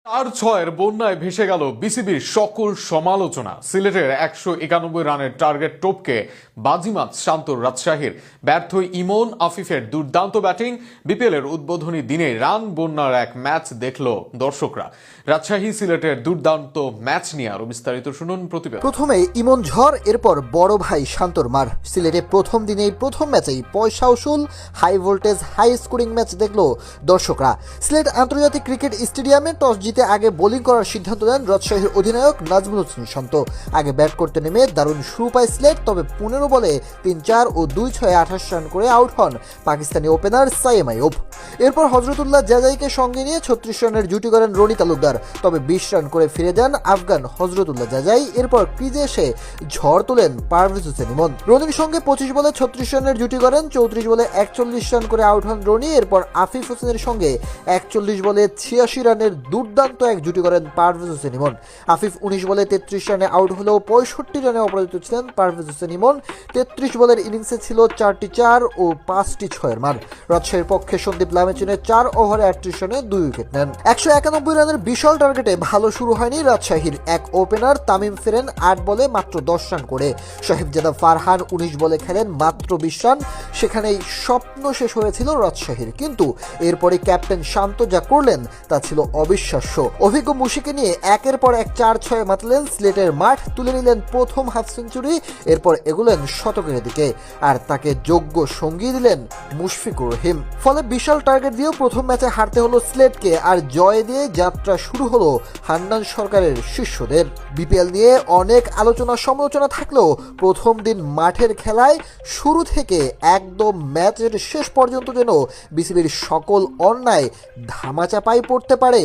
4-6 বন্যায় ভেসে গেল বিসিবির সকল সমালোচনা। সিলেটের 191 রানের টার্গেট টপকে বাজিমাত শান্তর রাজশাহীর। ব্যর্থ ইমন আফিফের দুর্দান্ত ব্যাটিং। বিপিএলের উদ্বোধনী দিনে রান বন্যার এক ম্যাচ দেখল দর্শকরা। রাজশাহী সিলেটের দুর্দান্ত ম্যাচ নিয়ে আরো বিস্তারিত শুনুন প্রতিবেদন। প্রথমে ইমন ঝড়, এরপর বড় ভাই শান্তর মার। সিলেটে প্রথম দিনেই প্রথম ম্যাচেই পয়সা উসুল high voltage high scoring match দেখল দর্শকরা। সিলেট আন্তর্জাতিক ক্রিকেট স্টেডিয়ামে টস জিতে আগে বোলিং করার সিদ্ধান্ত নেন রাজশাহীর অধিনায়ক নাজমুল হোসেন শান্ত। আগে ব্যাট করতে নেমে দারুণ শুরু পায় সিলেট, তবে 15 বলে 3-4 ও 2-6 28 রান করে আউট হন পাকিস্তানি ওপেনার সাইম আইয়ুব। এরপর হযরতুল্লাহ জাজাইকে সঙ্গে নিয়ে 36 রানের জুটি করেন রনি তালুকদার, তবে 20 রান করে ফিরে যান আফগান হযরতুল্লাহ জাজাই। এরপর ক্রিজে এসে ঝড় তোলেন পারভেজ হোসেন ইমন। রনির সঙ্গে 25 বলে 36 রানের জুটি করেন, 34 বলে 41 রান করে আউট হন রনি। এরপর আফিফ হোসেনের সঙ্গে 41 বলে 86 রানের দুর্দান্ত এক জুটি করেন পারভেজ হোসেন ইমন। আফিফ 19 বলে 33 রানে আউট হলেও 65 রানে অপরাজিত ছিলেন পারভেজ হোসেন ইমন। 33 বলের ইনিংসে ছিল 4টি 4 ও 5টি 6-এর মান। রাজশাহীর পক্ষে সন্দীপ লামেচুনে 4 ওভারে 38 রানে 2 উইকেট নেন। 191 রানের বিশাল টার্গেটে ভালো শুরু হয়নি রাজশাহীর। এক ওপেনার তামিম ফেরেন 8 বলে মাত্র 10 রান করে। সাহিবজাদা ফারহান 19 বলে খেলেন মাত্র 20 রান। সেখানেই স্বপ্ন শেষ হয়েছিল রাজশাহীর, কিন্তু এরপরে ক্যাপ্টেন শান্ত যা করলেন তা ছিল অবিশ্বাস্য। অভিজ্ঞ মুশিকে নিয়ে একের পর এক 4-6 মাতলেন সিলেটের মাঠ, তুলে নিলেন প্রথম হাফ সেঞ্চুরি। এরপর এগুলেন শতকের দিকে, আর তাকে যোগ্য সঙ্গী দিলেন মুশফিকুর রহিম। ফলে বিশাল টার্গেট দিয়েও প্রথম ম্যাচে হারতে হলো সিলেটকে, আর জয় দিয়ে যাত্রা শুরু হলো হান্নান সরকারের শিষ্যদের। বিপিএল নিয়ে অনেক আলোচনা সমালোচনা থাকলেও প্রথম দিন মাঠের খেলায় শুরু থেকে একদম ম্যাচের শেষ পর্যন্ত যেন বিসিবির সকল অন্যায় ধামাচাপায় পড়তে পারে।